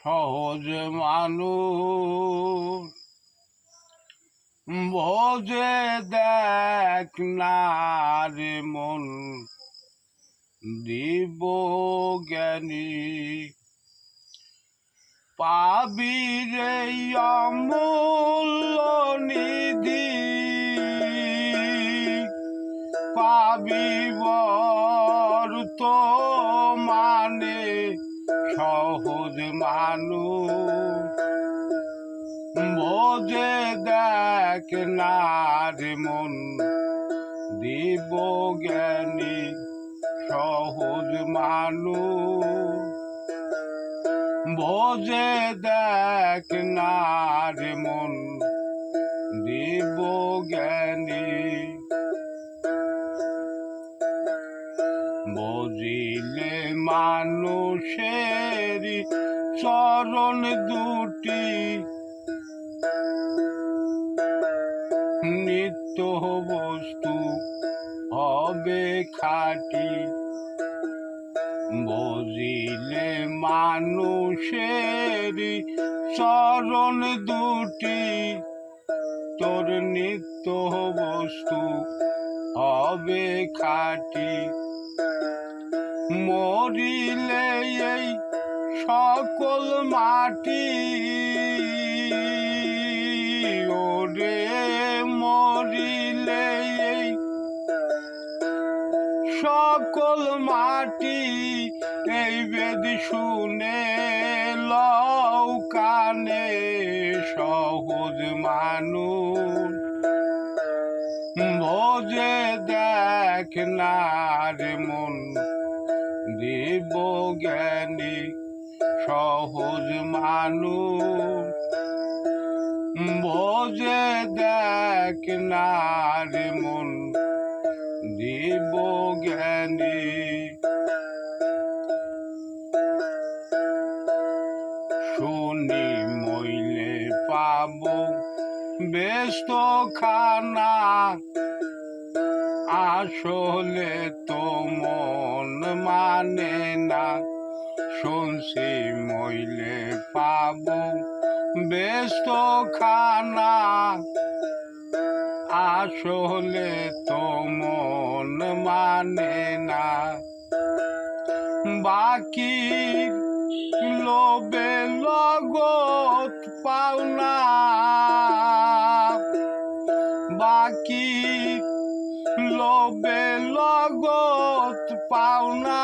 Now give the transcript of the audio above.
সহজ মানুষ বোঝে দেখ না রে মন দিব জ্ঞানী পাবি রে অমূল্য নিধি পাবি তো মানে সহজ মানুষ বোঝে দেখ না রে মন দিব জ্ঞানী সহজ মানুষ বোঝে দেখ না রে মন দিব জ্ঞানী বুঝিলে মানুষের চরণ দুটি নিত্য বস্তু হবে খাঁটি বুঝিলে মানুষের চরণ দুটি তোর নিত্য বস্তু হবে খাঁটি মরিলে এই সকল মাটি ওরে মরিলে এই সকল মাটি এই বেদ শুনে লও কানে সহজ মানুষ বোঝে দেখ না রে মন দিব জ্ঞানী সহজ মানুষ বোঝে দেখ না রে মন দিব জ্ঞানী শুনি মইলে পাব ব্যস্ত খানা আসলে তো মন মানে না শুনছি মইলে পাব ব্যস্ত খানা আসলে তো মন মানে না বাকি লোভে লগত পাওনা বাকি লোভে লগত পাওনা